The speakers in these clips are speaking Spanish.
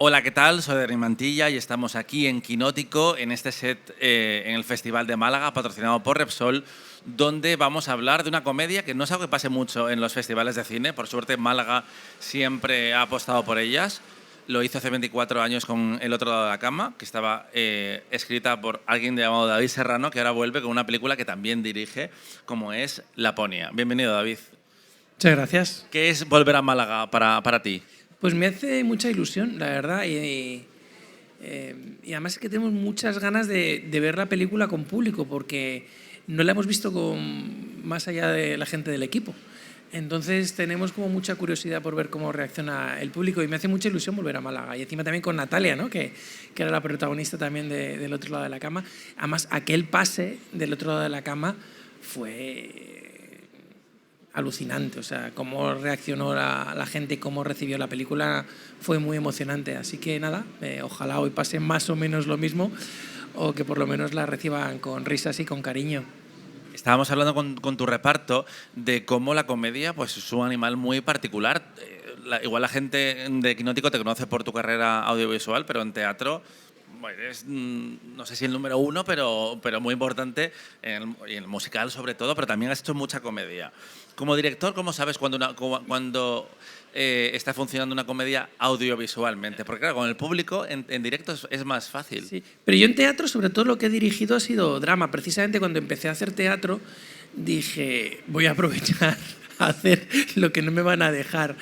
Hola, ¿qué tal? Soy Dani Mantilla y estamos aquí en Quinótico, en este set en el Festival de Málaga, patrocinado por Repsol, donde vamos a hablar de una comedia que no es algo que pase mucho en los festivales de cine. Por suerte, Málaga siempre ha apostado por ellas. Lo hizo hace 24 años con El otro lado de la cama, que estaba escrita por alguien llamado David Serrano, que ahora vuelve con una película que también dirige, como es Laponia. Bienvenido, David. Muchas gracias. ¿Qué es volver a Málaga para ti? Pues me hace mucha ilusión, la verdad, y además es que tenemos muchas ganas de ver la película con público, porque no la hemos visto más allá de la gente del equipo. Entonces tenemos como mucha curiosidad por ver cómo reacciona el público y me hace mucha ilusión volver a Málaga. Y encima también con Natalia, ¿no? que era la protagonista también del otro lado de la cama. Además, aquel pase del otro lado de la cama fue alucinante, o sea, cómo reaccionó la gente, cómo recibió la película, fue muy emocionante. Así que nada, ojalá hoy pase más o menos lo mismo o que por lo menos la reciban con risas y con cariño. Estábamos hablando con tu reparto de cómo la comedia pues, es un animal muy particular. Igual la gente de Quinótico te conoce por tu carrera audiovisual, pero en teatro eres, no sé si el número uno, pero muy importante, en el musical sobre todo, pero también has hecho mucha comedia. Como director, ¿cómo sabes cuando está funcionando una comedia audiovisualmente? Porque claro, con el público en directo es más fácil. Sí, pero yo en teatro sobre todo lo que he dirigido ha sido drama. Precisamente cuando empecé a hacer teatro dije, voy a aprovechar a hacer lo que no me van a dejar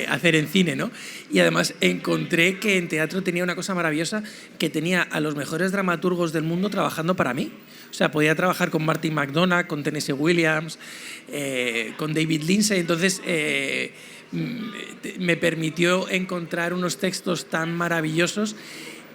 hacer en cine, ¿no? Y además encontré que en teatro tenía una cosa maravillosa, que tenía a los mejores dramaturgos del mundo trabajando para mí. O sea, podía trabajar con Martin McDonagh, con Tennessee Williams, con David Lindsay. Entonces me permitió encontrar unos textos tan maravillosos.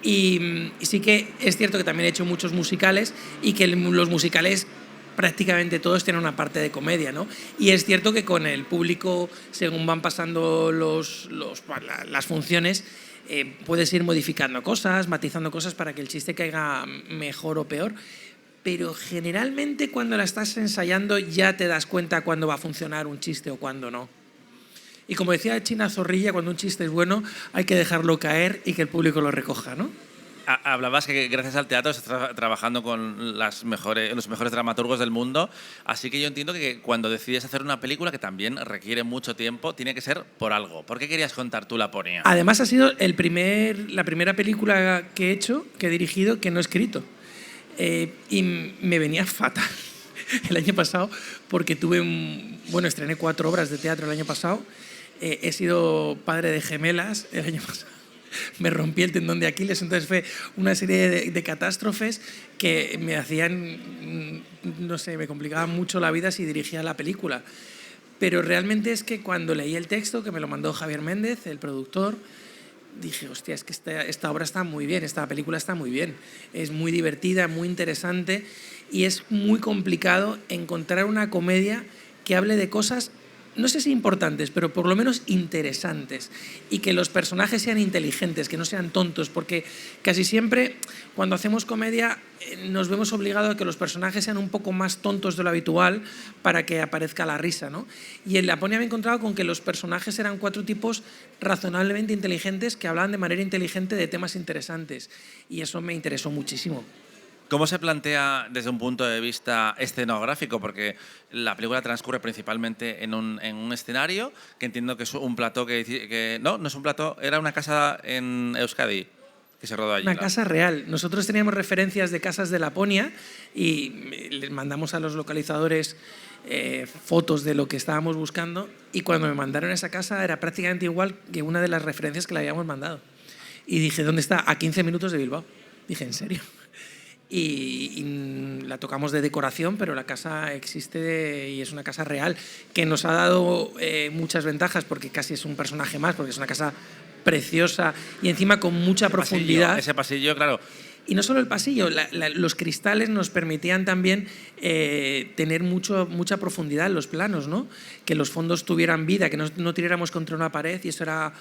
Y sí que es cierto que también he hecho muchos musicales y que los musicales prácticamente todos tienen una parte de comedia, ¿no? Y es cierto que con el público, según van pasando las funciones, puedes ir modificando cosas, matizando cosas para que el chiste caiga mejor o peor. Pero generalmente cuando la estás ensayando ya te das cuenta cuándo va a funcionar un chiste o cuándo no. Y como decía China Zorrilla, cuando un chiste es bueno hay que dejarlo caer y que el público lo recoja, ¿no? Hablabas que gracias al teatro estás trabajando con los mejores dramaturgos del mundo, así que yo entiendo que cuando decides hacer una película que también requiere mucho tiempo, tiene que ser por algo. ¿Por qué querías contar tú Laponia? Además ha sido la primera película que he hecho, que he dirigido, que no he escrito. Y me venía fatal el año pasado porque estrené 4 obras de teatro el año pasado. He sido padre de gemelas el año pasado. Me rompí el tendón de Aquiles, entonces fue una serie de catástrofes que me hacían, no sé, me complicaban mucho la vida si dirigía la película. Pero realmente es que cuando leí el texto, que me lo mandó Javier Méndez, el productor, dije, hostia, es que esta obra está muy bien, esta película está muy bien. Es muy divertida, muy interesante y es muy complicado encontrar una comedia que hable de cosas, no sé si importantes, pero por lo menos interesantes, y que los personajes sean inteligentes, que no sean tontos, porque casi siempre cuando hacemos comedia nos vemos obligados a que los personajes sean un poco más tontos de lo habitual para que aparezca la risa, ¿no? Y en Laponia me he encontrado con que los personajes eran 4 tipos razonablemente inteligentes que hablaban de manera inteligente de temas interesantes, y eso me interesó muchísimo. ¿Cómo se plantea desde un punto de vista escenográfico? Porque la película transcurre principalmente en un escenario, que entiendo que es un plató no es un plató, era una casa en Euskadi que se rodó allí. Una casa real. Nosotros teníamos referencias de casas de Laponia y les mandamos a los localizadores fotos de lo que estábamos buscando, y cuando me mandaron esa casa era prácticamente igual que una de las referencias que le habíamos mandado. Y dije, ¿dónde está? A 15 minutos de Bilbao. Dije, ¿en serio? Y la tocamos de decoración, pero la casa existe y es una casa real, que nos ha dado muchas ventajas, porque casi es un personaje más, porque es una casa preciosa y encima con mucha profundidad. Ese pasillo, claro. Y no solo el pasillo, los cristales nos permitían también tener mucha profundidad en los planos, ¿no? Que los fondos tuvieran vida, que no tiráramos contra una pared, y eso era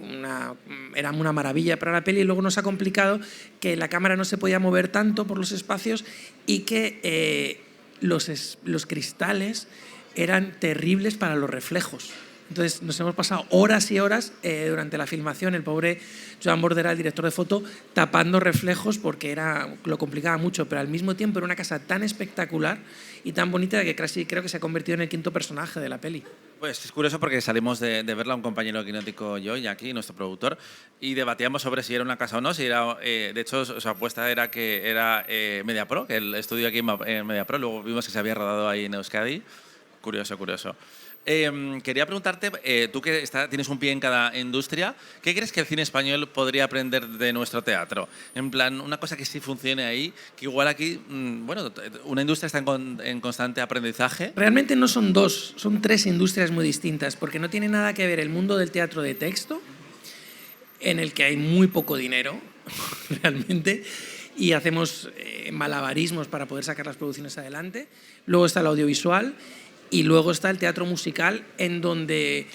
una maravilla para la peli. Y luego nos ha complicado que la cámara no se podía mover tanto por los espacios y que los cristales eran terribles para los reflejos. Entonces nos hemos pasado horas y horas durante la filmación, el pobre Joan Bordera, el director de foto, tapando reflejos porque lo complicaba mucho, pero al mismo tiempo era una casa tan espectacular y tan bonita que casi creo que se ha convertido en el quinto personaje de la peli. Pues es curioso porque salimos de verla un compañero quinótico, yo y aquí, nuestro productor, y debatíamos sobre si era una casa o no, si era, de hecho su apuesta era que era Mediapro, que el estudio aquí en Mediapro, luego vimos que se había rodado ahí en Euskadi. Curioso, curioso. Quería preguntarte, tú que tienes un pie en cada industria, ¿qué crees que el cine español podría aprender de nuestro teatro? En plan, una cosa que sí funcione ahí, que igual aquí, bueno, una industria está en constante aprendizaje. Realmente no son dos, son tres industrias muy distintas, porque no tiene nada que ver el mundo del teatro de texto, en el que hay muy poco dinero, realmente, y hacemos malabarismos para poder sacar las producciones adelante. Luego está el audiovisual. Y luego está el teatro musical, en donde,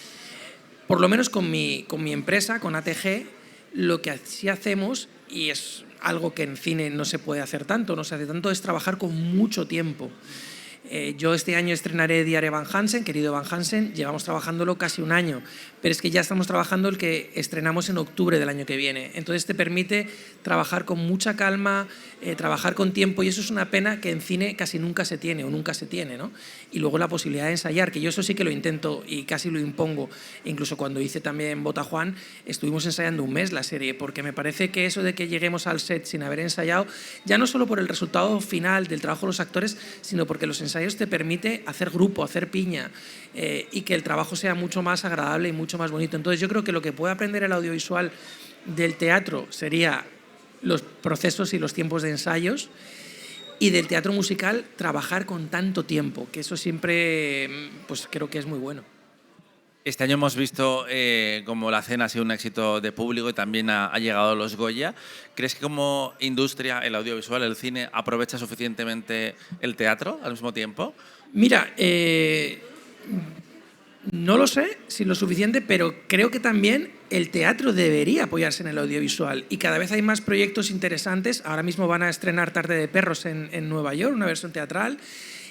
por lo menos con mi empresa, con ATG, lo que sí hacemos, y es algo que en cine no se puede hacer tanto, no se hace tanto, es trabajar con mucho tiempo. Yo este año estrenaré Diario Van Hansen, querido Van Hansen, llevamos trabajándolo casi un año, pero es que ya estamos trabajando el que estrenamos en octubre del año que viene. Entonces te permite trabajar con mucha calma, trabajar con tiempo, y eso es una pena que en cine casi nunca se tiene o nunca se tiene, ¿no? Y luego la posibilidad de ensayar, que yo eso sí que lo intento y casi lo impongo. Incluso cuando hice también Bota Juan, estuvimos ensayando un mes la serie, porque me parece que eso de que lleguemos al set sin haber ensayado, ya no solo por el resultado final del trabajo de los actores, sino porque los ensayos te permite hacer grupo, hacer piña, y que el trabajo sea mucho más agradable y mucho más bonito. Entonces yo creo que lo que puede aprender el audiovisual del teatro sería los procesos y los tiempos de ensayos, y del teatro musical trabajar con tanto tiempo, que eso siempre pues creo que es muy bueno. Este año hemos visto como La Cena ha sido un éxito de público y también ha llegado a los Goya. ¿Crees que como industria, el audiovisual, el cine, aprovecha suficientemente el teatro al mismo tiempo? Mira, no lo sé si lo suficiente, pero creo que también el teatro debería apoyarse en el audiovisual, y cada vez hay más proyectos interesantes. Ahora mismo van a estrenar Tarde de Perros en Nueva York, una versión teatral,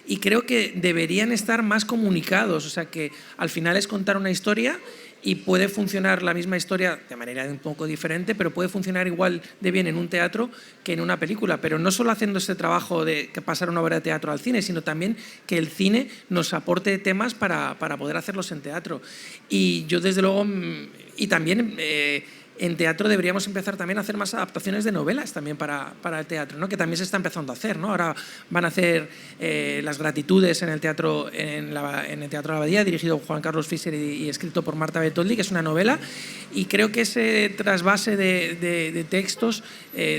y creo que deberían estar más comunicados. O sea, que al final es contar una historia y puede funcionar la misma historia de manera un poco diferente, pero puede funcionar igual de bien en un teatro que en una película. Pero no solo haciendo ese trabajo de pasar una obra de teatro al cine, sino también que el cine nos aporte temas para poder hacerlos en teatro. Y yo desde luego, y también en teatro deberíamos empezar también a hacer más adaptaciones de novelas también para el teatro, ¿no? Que también se está empezando a hacer, ¿no? Ahora van a hacer Las Gratitudes en el Teatro en el Teatro de la Abadía, dirigido por Juan Carlos Fischer y escrito por Marta Betoldi, que es una novela, y creo que ese trasvase de textos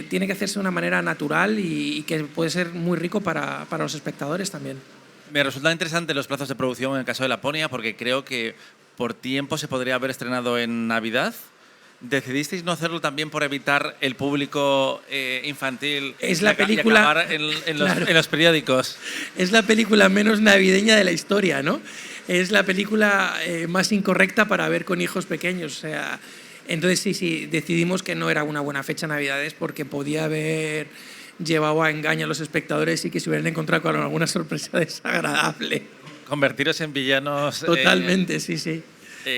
tiene que hacerse de una manera natural y que puede ser muy rico para los espectadores también. Me resulta interesante los plazos de producción en el caso de Laponia, porque creo que por tiempo se podría haber estrenado en Navidad. ¿Decidisteis no hacerlo también por evitar el público infantil? Es la película, y acabar en los periódicos. Es la película menos navideña de la historia, ¿no? Es la película más incorrecta para ver con hijos pequeños. O sea, entonces sí, decidimos que no era una buena fecha Navidades, porque podía haber llevado a engaño a los espectadores y que se hubieran encontrado con alguna sorpresa desagradable. Convertiros en villanos. Totalmente, sí.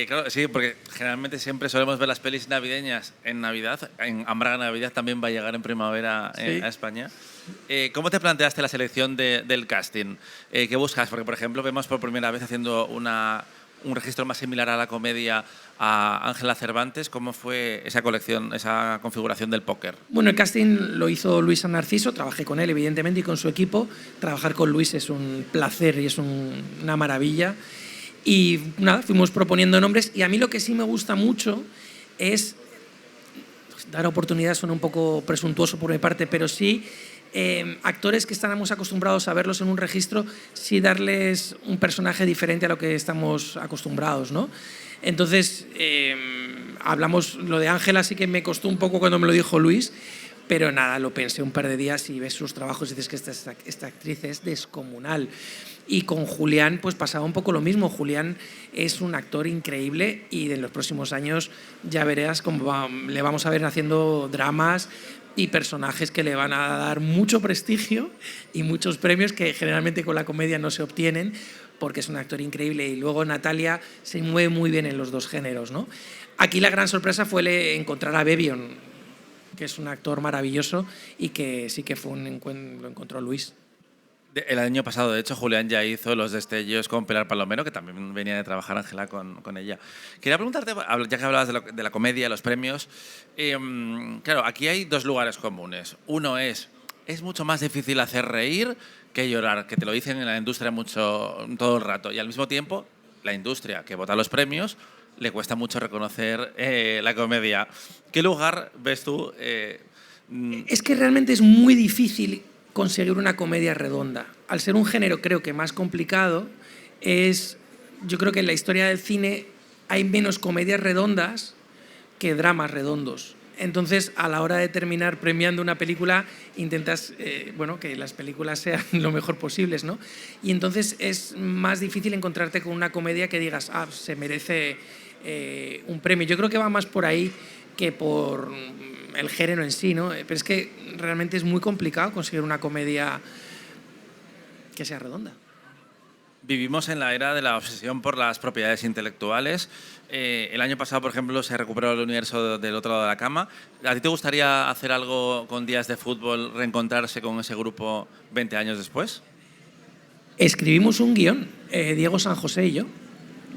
Claro, sí, porque generalmente siempre solemos ver las pelis navideñas en Navidad. En Hambraga Navidad también va a llegar en primavera a España. ¿Cómo te planteaste la selección del casting? ¿Qué buscas? Porque, por ejemplo, vemos por primera vez haciendo un registro más similar a la comedia a Ángela Cervantes. ¿Cómo fue esa colección, esa configuración del póker? Bueno, el casting lo hizo Luis San Narciso, trabajé con él, evidentemente, y con su equipo. Trabajar con Luis es un placer y es una maravilla. Y nada, fuimos proponiendo nombres, y a mí lo que sí me gusta mucho es dar oportunidades. Suena un poco presuntuoso por mi parte, pero sí actores que estamos acostumbrados a verlos en un registro, sí darles un personaje diferente a lo que estamos acostumbrados, ¿no? Entonces, hablamos, lo de Ángela sí que me costó un poco cuando me lo dijo Luis, pero nada, lo pensé un par de días y ves sus trabajos y dices que esta actriz es descomunal. Y con Julián pues pasaba un poco lo mismo. Julián es un actor increíble y en los próximos años ya verás cómo le vamos a ver haciendo dramas y personajes que le van a dar mucho prestigio y muchos premios que generalmente con la comedia no se obtienen, porque es un actor increíble, y luego Natalia se mueve muy bien en los dos géneros, ¿no? Aquí la gran sorpresa fue encontrar a Bebion, que es un actor maravilloso y que sí que fue lo encontró Luis. El año pasado, de hecho, Julián ya hizo Los destellos con Pilar Palomero, que también venía de trabajar Ángela con ella. Quería preguntarte, ya que hablabas de la comedia, los premios, claro, aquí hay dos lugares comunes. Uno es mucho más difícil hacer reír que llorar, que te lo dicen en la industria mucho todo el rato. Y al mismo tiempo, la industria que vota los premios le cuesta mucho reconocer la comedia. ¿Qué lugar ves tú? Es que realmente es muy difícil conseguir una comedia redonda. Al ser un género creo que más complicado, yo creo que en la historia del cine hay menos comedias redondas que dramas redondos. Entonces, a la hora de terminar premiando una película, intentas que las películas sean lo mejor posibles, ¿no? Y entonces es más difícil encontrarte con una comedia que digas, se merece un premio. Yo creo que va más por ahí que por el género en sí, ¿no? Pero es que realmente es muy complicado conseguir una comedia que sea redonda. Vivimos en la era de la obsesión por las propiedades intelectuales. El año pasado, por ejemplo, se recuperó el universo del otro lado de la cama. ¿A ti te gustaría hacer algo con Días de Fútbol, reencontrarse con ese grupo 20 años después? Escribimos un guión, Diego San José y yo,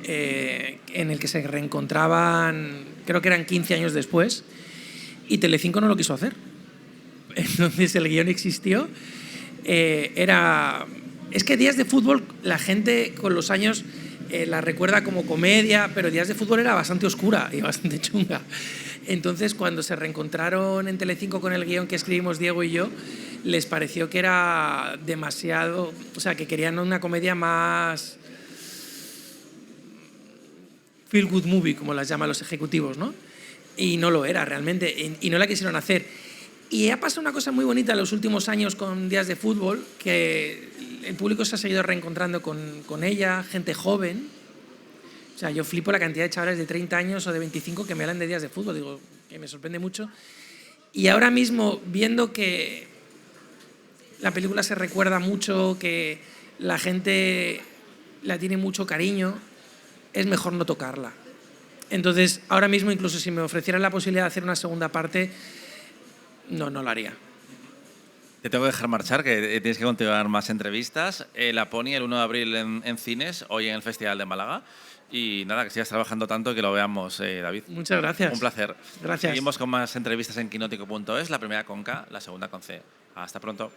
en el que se reencontraban, creo que eran 15 años después, y Telecinco no lo quiso hacer. Entonces el guión existió. Es que Días de Fútbol, la gente con los años la recuerda como comedia, pero Días de Fútbol era bastante oscura y bastante chunga. Entonces, cuando se reencontraron en Telecinco con el guión que escribimos Diego y yo, les pareció que era demasiado... O sea, que querían una comedia más... feel good movie, como las llaman los ejecutivos, ¿no? Y no lo era realmente, y no la quisieron hacer. Y ha pasado una cosa muy bonita en los últimos años con Días de Fútbol, que el público se ha seguido reencontrando con ella, gente joven. O sea, yo flipo la cantidad de chavales de 30 años o de 25 que me hablan de Días de Fútbol, digo, que me sorprende mucho. Y ahora mismo, viendo que la película se recuerda mucho, que la gente la tiene mucho cariño, es mejor no tocarla. Entonces, ahora mismo, incluso si me ofrecieran la posibilidad de hacer una segunda parte, no lo haría. Te tengo que dejar marchar, que tienes que continuar más entrevistas. La Pony el 1 de abril en cines, hoy en el Festival de Málaga. Y nada, que sigas trabajando tanto y que lo veamos, David. Muchas gracias. Un placer. Gracias. Seguimos con más entrevistas en quinótico.es, la primera con K, la segunda con C. Hasta pronto.